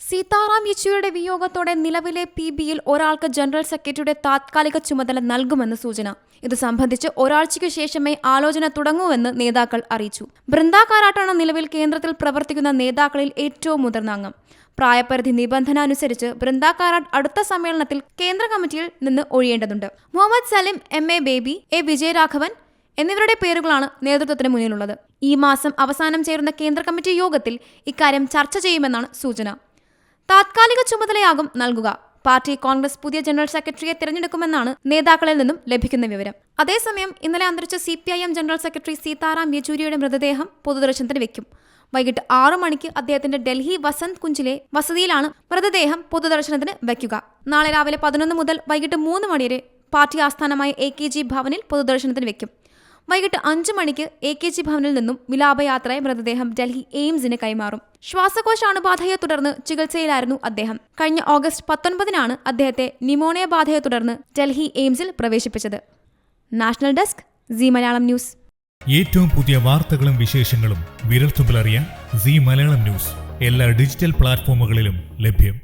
സീതാറാം യെച്ചൂരിയുടെ വിയോഗത്തോടെ നിലവിലെ PBയിൽ ഒരാൾക്ക് ജനറൽ സെക്രട്ടറിയുടെ താത്കാലിക ചുമതല നൽകുമെന്ന് സൂചന. ഇത് സംബന്ധിച്ച് ഒരാഴ്ചയ്ക്കു ശേഷമേ ആലോചന തുടങ്ങൂവെന്ന് നേതാക്കൾ അറിയിച്ചു. ബൃന്ദ കാരാട്ടാണ് നിലവിൽ കേന്ദ്രത്തിൽ പ്രവർത്തിക്കുന്ന നേതാക്കളിൽ ഏറ്റവും മുതിർന്ന അംഗം. പ്രായപരിധി നിബന്ധന അനുസരിച്ച് ബൃന്ദ കാരാട്ട് അടുത്ത സമ്മേളനത്തിൽ കേന്ദ്ര കമ്മിറ്റിയിൽ നിന്ന് ഒഴിയേണ്ടതുണ്ട്. മുഹമ്മദ് സലിം, MA ബേബി, A വിജയരാഘവൻ എന്നിവരുടെ പേരുകളാണ് നേതൃത്വത്തിന് മുന്നിലുള്ളത്. ഈ മാസം അവസാനം ചേരുന്ന കേന്ദ്ര കമ്മിറ്റി യോഗത്തിൽ ഇക്കാര്യം ചർച്ച ചെയ്യുമെന്നാണ് സൂചന. താത്കാലിക ചുമതലയാകും നൽകുക. പാർട്ടി കോൺഗ്രസ് പുതിയ ജനറൽ സെക്രട്ടറിയെ തിരഞ്ഞെടുക്കുമെന്നാണ് നേതാക്കളിൽ നിന്നും ലഭിക്കുന്ന വിവരം. അതേസമയം ഇന്നലെ അന്തരിച്ച CPIM ജനറൽ സെക്രട്ടറി സീതാറാം യെച്ചൂരിയുടെ മൃതദേഹം പൊതുദർശനത്തിന് വെക്കും. വൈകിട്ട് 6 മണിക്ക് അദ്ദേഹത്തിന്റെ ഡൽഹി വസന്ത് കുഞ്ചിലെ വസതിയിലാണ് മൃതദേഹം പൊതുദർശനത്തിന് വയ്ക്കുക. നാളെ രാവിലെ 11 മുതൽ വൈകിട്ട് 3 മണി വരെ പാർട്ടി ആസ്ഥാനമായ AKG ഭവനിൽ പൊതുദർശനത്തിന് വെക്കും. വൈകിട്ട് 5 മണിക്ക് AKG ഭവനിൽ നിന്നും വിലാപയാത്രയായി മൃതദേഹം ഡൽഹി എയിംസിന് കൈമാറും. ശ്വാസകോശ അണുബാധയെ തുടർന്ന് ചികിത്സയിലായിരുന്നു അദ്ദേഹം. കഴിഞ്ഞ ഓഗസ്റ്റ് 19-നാണ് അദ്ദേഹത്തെ ന്യൂമോണിയ ബാധയെ തുടർന്ന് ഡൽഹി എയിംസിൽ പ്രവേശിപ്പിച്ചത്. National desk, Zee Malayalam news. ഏറ്റവും പുതിയ വാർത്തകളും വിശേഷങ്ങളും വിരൽത്തുമ്പിലറിയാൻ സീ മലയാളം ന്യൂസ് എല്ലാ ഡിജിറ്റൽ പ്ലാറ്റ്ഫോമുകളിലും ലഭ്യം.